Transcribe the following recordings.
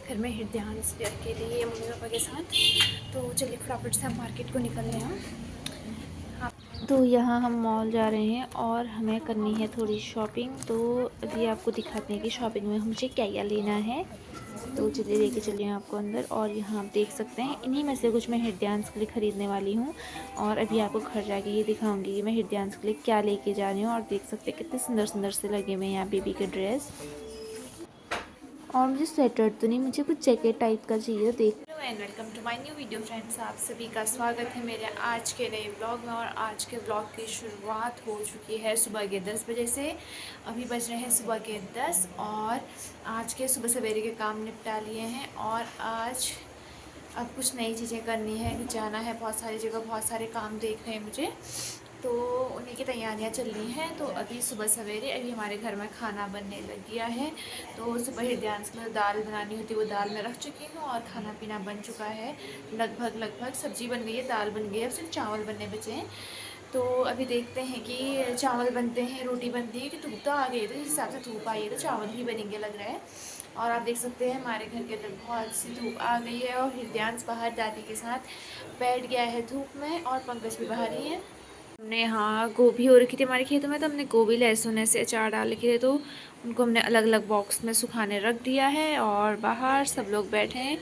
घर में हृदयांश वेयर के लिए मम्मी पापा के साथ। तो चलिए फटाफट से हम मार्केट को निकल रहे हैं। हाँ, तो यहाँ हम मॉल जा रहे हैं और हमें करनी है थोड़ी शॉपिंग। तो अभी आपको दिखाते हैं कि शॉपिंग में मुझे क्या क्या लेना है। तो चलिए लेके चलिए आपको अंदर। और यहाँ आप देख सकते हैं इन्हीं में से कुछ मैं हृदयांश के लिए ख़रीदने वाली हूँ। और अभी आपको घर जाके ये दिखाऊंगी कि मैं हृदयांश के लिए क्या लेके जा रही हूँ। और देख सकते हैं कितने सुंदर सुंदर से लगे हुए हैं यहाँ बेबी के ड्रेस। और मुझे स्वेटर तो नहीं, मुझे कुछ जैकेट टाइप का चाहिए। देख hello and welcome to my new video friends. आप सभी का स्वागत है मेरे आज के नए ब्लॉग में। और आज के ब्लॉग की शुरुआत हो चुकी है सुबह के 10 बजे से। अभी बज रहे हैं सुबह के 10 और आज के सुबह सवेरे के काम निपटा लिए हैं। और आज अब कुछ नई चीज़ें करनी है, जाना है बहुत सारी जगह, बहुत सारे काम देखने हैं मुझे। तो उन्हीं की तैयारियां चल रही हैं। तो अभी सुबह सवेरे अभी हमारे घर में खाना बनने लग गया है। तो सुबह हृदयांश में दाल बनानी होती है, वो दाल मैं रख चुकी हूँ और खाना पीना बन चुका है। लगभग सब्जी बन गई है, दाल बन गई है, अब सिर्फ चावल बनने बचे हैं। तो अभी देखते हैं कि चावल बनते हैं, रोटी बनती है कि धूप तो आ गई है, तो जिस हिसाब से धूप आई है तो चावल ही बनेंगे लग रहा है। और आप देख सकते हैं हमारे घर के अंदर बहुत सी धूप आ गई है और हृदयांश बाहर दादी के साथ बैठ गया है धूप में और पंकज भी बाहर ही है। हमने यहाँ गोभी हो रखी थी हमारे खेतों में, तो हमने गोभी लहसुन ऐसे अचार डाल रखे थे, तो उनको हमने अलग अलग बॉक्स में सुखाने रख दिया है। और बाहर सब लोग बैठे हैं,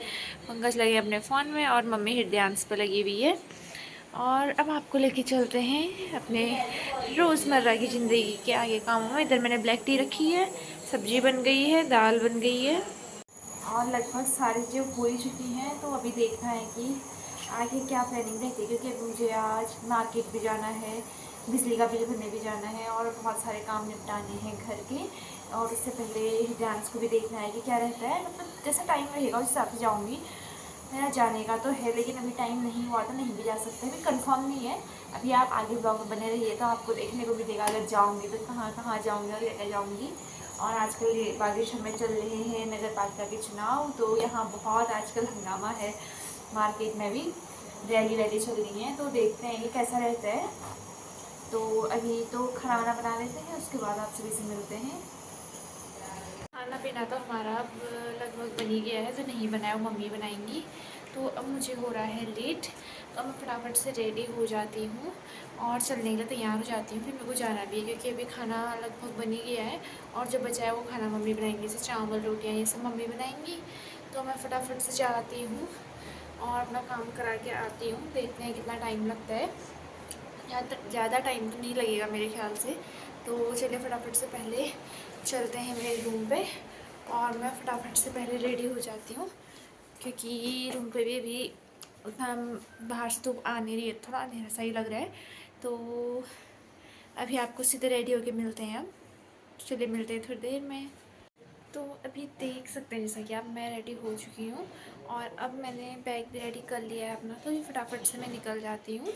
पंकज लगे अपने फ़ोन में और मम्मी हृदयांश पर लगी हुई है। और अब आपको लेके चलते हैं अपने रोज़मर्रा की ज़िंदगी के आगे कामों में। इधर मैंने ब्लैक टी रखी है, सब्जी बन गई है, दाल बन गई है और लगभग सारी चीज़ें हो ही चुकी हैं। तो अभी देखना है कि आगे क्या प्लानिंग रहती है, क्योंकि अभी मुझे आज मार्केट भी जाना है, बिजली का बिल भरने भी जाना है और बहुत सारे काम निपटाने हैं घर के। और उससे पहले डांस को भी देखना है कि क्या रहता है, मतलब जैसा टाइम रहेगा उस हिसाब से जाऊँगी। मेरा जाने का तो है, लेकिन अभी टाइम नहीं हुआ तो नहीं भी जा सकते, अभी कंफर्म नहीं है। अभी आप आगे ब्लॉग में बने रहिए तो आपको देखने को मिलेगा अगर जाऊँगी तो कहाँ कहाँ जाऊँगी और क्या जाऊँगी। और आजकल ये बागेश्वर में चल रहे हैं नगर पालिका के चुनाव, तो यहाँ बहुत आजकल हंगामा है। मार्केट में भी रैली चल रही है, तो देखते हैं ये कैसा रहता है। तो अभी तो खाना बना लेते हैं, उसके बाद आप सभी से मिलते हैं। खाना पीना तो हमारा अब लगभग बन ही गया है, जो नहीं बनाया वो मम्मी बनाएंगी। तो अब मुझे हो रहा है लेट, तो अब मैं फटाफट से रेडी हो जाती हूँ और चलने के लिए तैयार हो जाती हूँ। फिर मेरे को जाना भी है, क्योंकि अभी खाना लगभग बन ही गया है और जो बचा है वो खाना मम्मी बनाएंगी, जैसे चावल रोटियाँ ये सब मम्मी बनाएंगी। तो मैं फटाफट से जाती हूँ और अपना काम करा के आती हूँ। देखते हैं कितना टाइम लगता है, ज़्यादा टाइम तो नहीं लगेगा मेरे ख्याल से। तो चलिए फटाफट से पहले चलते हैं मेरे रूम पे और मैं फटाफट से पहले रेडी हो जाती हूँ, क्योंकि रूम पे भी अभी उतना बाहर से तो आ नहीं रही है, थोड़ा अंधेरा सा ही लग रहा है। तो अभी आपको सीधे रेडी होके मिलते हैं। अब चलिए मिलते हैं थोड़ी देर में। तो अभी देख सकते हैं जैसा कि आप मैं रेडी हो चुकी हूँ और अब मैंने बैग भी रेडी कर लिया है अपना, तो अभी फटाफट से मैं निकल जाती हूँ।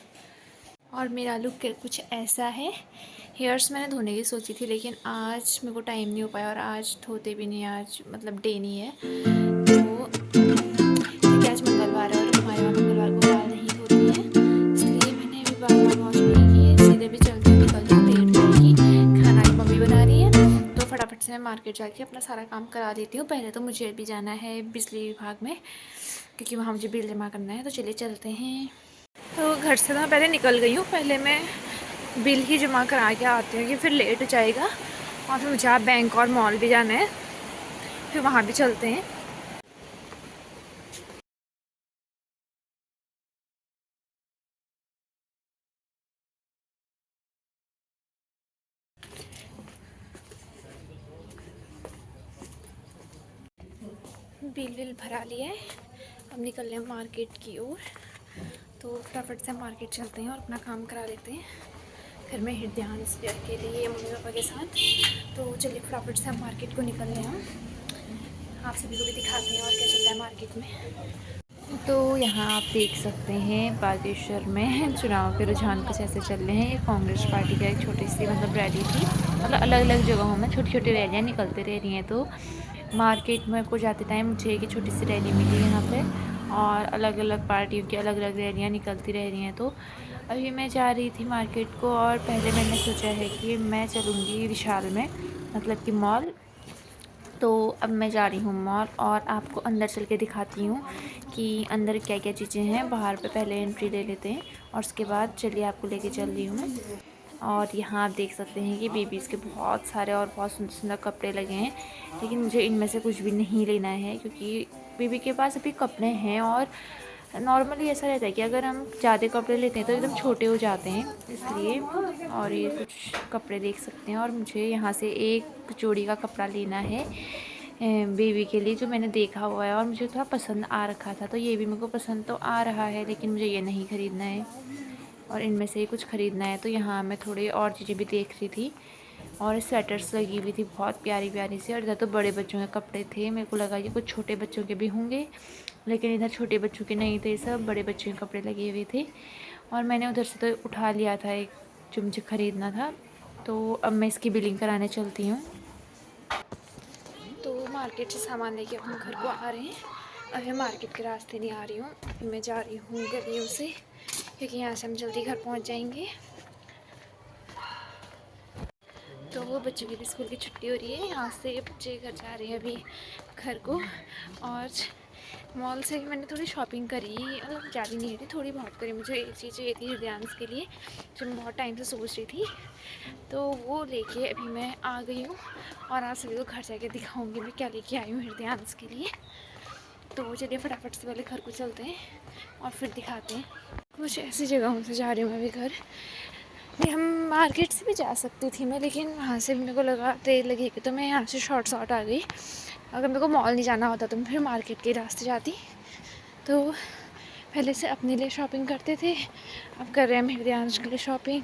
और मेरा लुक कुछ ऐसा है। हेयर्स मैंने धोने की सोची थी, लेकिन आज मेरे को टाइम नहीं हो पाया और आज धोते भी नहीं, आज मतलब डे नहीं है। तो क्योंकि आज मंगलवार है और हमारे वहाँ मंगलवार को बाल नहीं धोती हैं, इसलिए मैंने अभी बाल वॉश नहीं किए, सीधे भी चलते निकलते हैं, लेट जाएगी। खाना भी मम्मी बना रही है, तो फटाफट से मैं मार्केट जाके अपना सारा काम करा देती हूँ। पहले तो मुझे भी जाना है बिजली विभाग में, क्योंकि वहाँ मुझे बिल जमा करना है। तो चलिए चलते हैं। तो घर से तो मैं पहले निकल गई हूँ, पहले मैं बिल ही जमा करा के आती हूँ कि फिर लेट हो जाएगा। और फिर मुझे बैंक और मॉल भी जाना है, फिर वहाँ भी चलते हैं। बिल विल भरा लिया है, अब निकल रहे हैं मार्केट की ओर। तो फटाफट से मार्केट चलते हैं और अपना काम करा लेते हैं घर में हृदयांश वेयर के लिए मम्मी पापा के साथ। तो चलिए फटाफट से हम मार्केट को निकल रहे हैं, आप सभी को भी दिखाते हैं और क्या चल रहा है मार्केट में। तो यहाँ आप देख सकते हैं बागेश्वर में चुनाव के रुझान कुछ ऐसे चल रहे हैं। ये कांग्रेस पार्टी का एक छोटी सी मतलब रैली थी, मतलब अलग अलग जगहों में छोटी छोटी रैलियाँ निकलते रह रही हैं। तो मार्केट में को जाते टाइम मुझे एक छोटी सी रैली मिली यहाँ पे, और अलग अलग पार्टियों की अलग अलग रैलियाँ निकलती रह रही हैं। तो अभी मैं जा रही थी मार्केट को, और पहले मैंने सोचा है कि मैं चलूँगी विशाल में, मतलब कि मॉल। तो अब मैं जा रही हूँ मॉल और आपको अंदर चल के दिखाती हूँ कि अंदर क्या क्या चीज़ें हैं। बाहर पे पहले एंट्री ले लेते हैं और उसके बाद चलिए आपको लेके चल रही हूँ मैं। और यहाँ आप देख सकते हैं कि बेबीज़ के बहुत सारे और बहुत सुंदर सुंदर कपड़े लगे हैं, लेकिन मुझे इनमें से कुछ भी नहीं लेना है क्योंकि बेबी के पास अभी कपड़े हैं। और नॉर्मली ऐसा रहता है कि अगर हम ज़्यादा कपड़े लेते हैं तो एकदम छोटे हो जाते हैं, इसलिए। और ये कुछ कपड़े देख सकते हैं और मुझे यहाँ से एक जोड़ी का कपड़ा लेना है बेबी के लिए, जो मैंने देखा हुआ है और मुझे थोड़ा पसंद आ रखा था। तो ये भी मेरे को पसंद तो आ रहा है, लेकिन मुझे ये नहीं ख़रीदना है और इनमें से ही कुछ ख़रीदना है। तो यहाँ मैं थोड़ी और चीज़ें भी देख रही थी और स्वेटर्स लगी हुई थी बहुत प्यारी प्यारी सी। और इधर तो बड़े बच्चों के कपड़े थे, मेरे को लगा कि कुछ छोटे बच्चों के भी होंगे, लेकिन इधर छोटे बच्चों के नहीं थे, सब बड़े बच्चों के कपड़े लगे हुए थे। और मैंने उधर से तो उठा लिया था एक जो मुझे ख़रीदना था। तो अब मैं इसकी बिलिंग कराने चलती हूँ। तो मार्केट से सामान लेके हम घर को आ रहे हैं। अब मैं मार्केट के रास्ते नहीं आ रही हूँ, मैं जा रही हूँ गलियों से, क्योंकि यहाँ से हम जल्दी घर पहुँच जाएंगे। तो वो बच्चों की भी स्कूल की छुट्टी हो रही है, यहाँ से बच्चे घर जा रहे हैं अभी घर को। और मॉल से भी मैंने थोड़ी शॉपिंग करी, मतलब ज़्यादा नहीं करी, थोड़ी बहुत करी। मुझे एक चीज़ चाहिए थी हृदयांश के लिए, जो मैं बहुत टाइम से सोच रही थी, तो वो लेके अभी मैं आ गई हूँ। और आप सभी को घर जाके दिखाऊंगी मैं क्या लेके आई हूँ हृदयांश के लिए। तो चलिए फटाफट से पहले घर को चलते हैं और फिर दिखाते हैं। कुछ ऐसी जगहों से जा रही हूँ मैं अभी घर। नहीं, हम मार्केट से भी जा सकती थी मैं, लेकिन वहाँ से भी मेरे को लगा देर लगेगी, तो मैं यहाँ से शॉर्ट आ गई। अगर मेरे को मॉल नहीं जाना होता तो मैं फिर मार्केट के रास्ते जाती। तो पहले से अपने लिए शॉपिंग करते थे, अब कर रहे हैं मेरे हृदयांश के लिए शॉपिंग।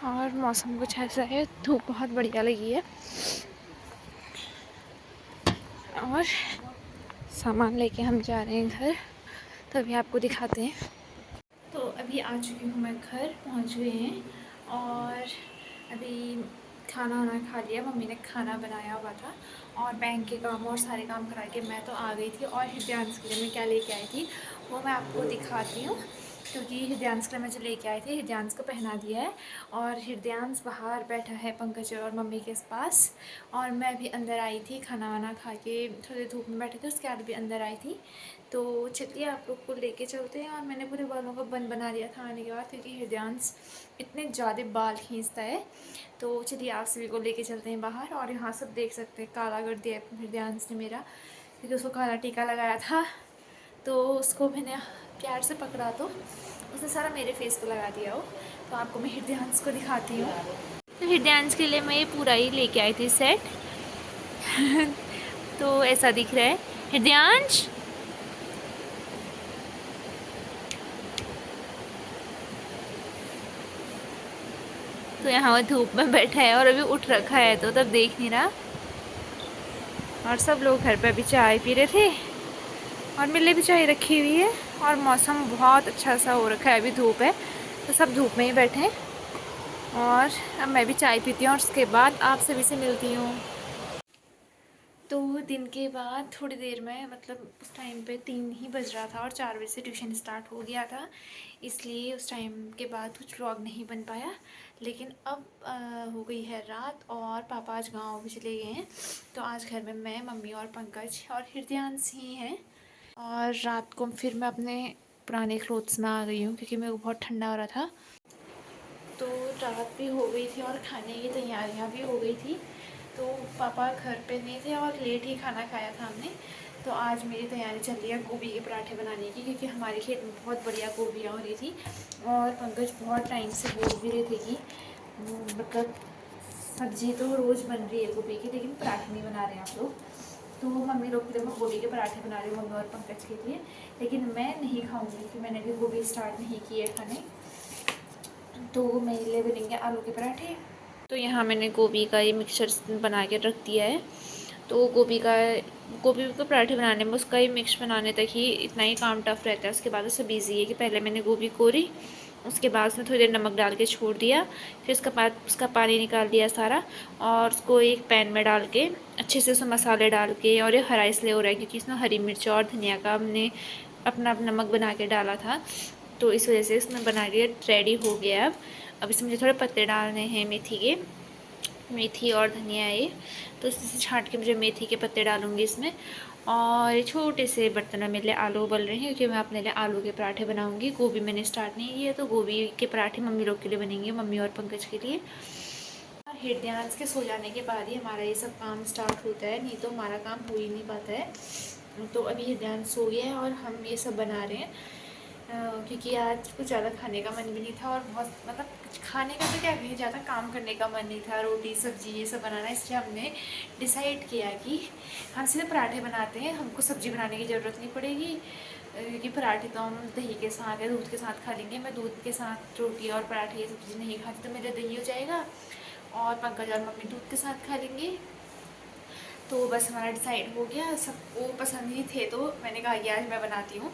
और मौसम कुछ ऐसा है, धूप बहुत बढ़िया लगी है। और सामान लेके हम जा रहे हैं घर, तो अभी आपको दिखाते हैं। तो अभी आ चुकी हूँ मैं, घर पहुँच गए हैं और अभी खाना वाना खा लिया। मम्मी ने खाना बनाया हुआ था और बैंक के काम और सारे काम करा के मैं तो आ गई थी। और हृदयांश के लिए मैं क्या लेके आई थी वो मैं आपको दिखाती हूँ, क्योंकि हृदयांश के लिए मैं जो लेके आई थी हृदयांश को पहना दिया है। और हृदयांश बाहर बैठा है पंकज और मम्मी के पास, और मैं भी अंदर आई थी खाना वाना खा के, थोड़ी धूप में बैठे थे, उसके बाद भी अंदर आई थी। तो चलिए आप लोग को लेके चलते हैं। और मैंने पूरे बालों का बन बना दिया था आने के बाद, क्योंकि हृदयांश इतने ज़्यादा बाल खींचता है। तो चलिए आप सभी को लेके चलते हैं बाहर। और यहाँ सब देख सकते हैं, काला कर दिया हृदयांश ने मेरा, क्योंकि उसको काला टीका लगाया था। तो उसको मैंने प्यार से पकड़ा तो उसने सारा मेरे फेस पे लगा दिया हो। तो आपको मैं हृदयांश को दिखाती हूँ। तो हृदयांश के लिए मैं ये पूरा ही लेके आई थी सेट। तो ऐसा दिख रहा है हृदयांश। तो यहाँ वो धूप में बैठा है और अभी उठ रखा है, तो तब देख नहीं रहा। और सब लोग घर पे अभी चाय पी रहे थे और मेरे लिए भी चाय रखी हुई है। और मौसम बहुत अच्छा सा हो रखा है, अभी धूप है तो सब धूप में ही बैठे हैं। और अब मैं भी चाय पीती हूँ और उसके बाद आप सभी से मिलती हूँ। तो दिन के बाद थोड़ी देर में, मतलब उस टाइम पे 3 ही बज रहा था और 4 बजे से ट्यूशन स्टार्ट हो गया था, इसलिए उस टाइम के बाद कुछ व्लॉग नहीं बन पाया। लेकिन अब हो गई है रात और पापा आज गाँव भी चले गए हैं। तो आज घर में मैं, मम्मी और पंकज और हृदयांश ही हैं। और रात को फिर मैं अपने पुराने क्लोथ्स में आ गई हूँ, क्योंकि मेरे को बहुत ठंडा हो रहा था। तो रात भी हो गई थी और खाने की तैयारियाँ भी हो गई थी। तो पापा घर पे नहीं थे और लेट ही खाना खाया था हमने। तो आज मेरी तैयारी चल रही है गोभी के पराठे बनाने की, क्योंकि हमारे खेत में बहुत बढ़िया गोभियाँ हो रही थी। और पंकज बहुत टाइम से बोल भी रहे थे कि मतलब सब्ज़ी तो रोज़ बन रही है गोभी की, लेकिन पराठे नहीं बना रहे हैं आप लोग। तो मम्मी लोग के लिए मैं गोभी के पराठे बना रही हूँ, मम्मी और पंकज के लिए। लेकिन मैं नहीं खाऊँगी, क्योंकि मैंने अभी गोभी स्टार्ट नहीं की है खाने। तो मेरे लिए बनेंगे आलू के पराठे। तो यहाँ मैंने गोभी का ये मिक्सचर बना के रख दिया है। तो गोभी के पराठे बनाने में उसका ही मिक्स बनाने तक ही इतना ही काम टफ रहता है। उसके बाद उससे बिजी है कि पहले मैंने गोभी कोरी, उसके बाद उसमें थोड़ी देर नमक डाल के छोड़ दिया, फिर उसका पानी निकाल दिया सारा, और उसको एक पैन में डाल के अच्छे से उसमें मसाले डाल के। और ये हरा इसलिए हो रहा है क्योंकि इसमें हरी मिर्च और धनिया का हमने अपना नमक बना के डाला था, तो इस वजह से इसमें बना के रेडी हो गया। अब इसमें मुझे थोड़े पत्ते डालने हैं मेथी के, मेथी और धनिया है ये, तो इसे छांट के मुझे मेथी के पत्ते डालूँगी इसमें। और ये छोटे से बर्तन में मेरे लिए आलू उबल रहे हैं, क्योंकि मैं अपने लिए आलू के पराठे बनाऊँगी। गोभी मैंने स्टार्ट नहीं किया, तो गोभी के पराठे मम्मी लोग के लिए बनेंगे, मम्मी और पंकज के लिए। हृदयांश के सो जाने के बाद ही हमारा ये सब काम स्टार्ट होता है, नहीं तो हमारा काम हो ही नहीं पाता है। तो अभी हृदयांश सो गया है और हम ये सब बना रहे हैं, क्योंकि आज कुछ ज़्यादा खाने का मन भी नहीं था, और बहुत मतलब कुछ खाने का तो क्या कहीं ज़्यादा काम करने का मन नहीं था, रोटी सब्जी ये सब बनाना। इसलिए हमने डिसाइड किया कि हम सीधे पराठे बनाते हैं, हमको सब्ज़ी बनाने की ज़रूरत नहीं पड़ेगी, क्योंकि पराठे तो हम दही के साथ या दूध के साथ खा लेंगे। मैं दूध के साथ रोटी और पराठे ये सब चीज़ें नहीं खाती, तो मेरा दही हो जाएगा, और पंकज और मम्मी दूध के साथ खा लेंगे। तो बस हमारा डिसाइड हो गया, सबको पसंद ही थे, तो मैंने कहा कि आज मैं बनाती हूँ,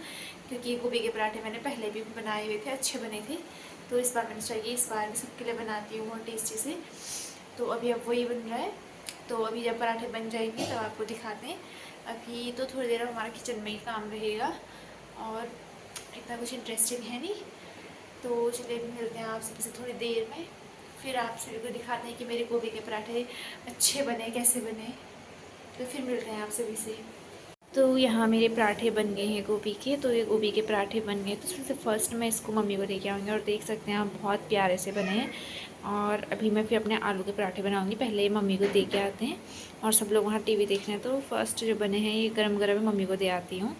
क्योंकि गोभी के पराठे मैंने पहले भी बनाए हुए थे, अच्छे बने थे। तो इस बार मैंने चाहिए, इस बार भी सबके लिए बनाती हूँ और टेस्टी से। तो अभी अब वही बन रहा है, तो अभी जब पराठे बन जाएंगे तब आपको दिखाते हैं। अभी तो थोड़ी देर हमारा किचन में ही काम रहेगा, और इतना कुछ इंटरेस्टिंग है नहीं। तो चलिए अभी मिलते हैं आप सबसे थोड़ी देर में, फिर आप सभी को दिखाते हैं कि मेरे गोभी के पराठे अच्छे बने कैसे बने। तो फिर मिलते हैं आप सभी से। तो यहाँ मेरे पराठे बन गए हैं गोभी के, तो ये गोभी के पराठे बन गए, तो सबसे फर्स्ट मैं इसको मम्मी को दे के आऊँगी, और देख सकते हैं आप बहुत प्यारे से बने हैं। और अभी मैं फिर अपने आलू के पराठे बनाऊँगी, पहले ये मम्मी को दे के आते हैं, और सब लोग वहाँ टीवी देख रहे हैं, तो फर्स्ट जो बने हैं ये गरम गरम मम्मी को दे आती हूँ।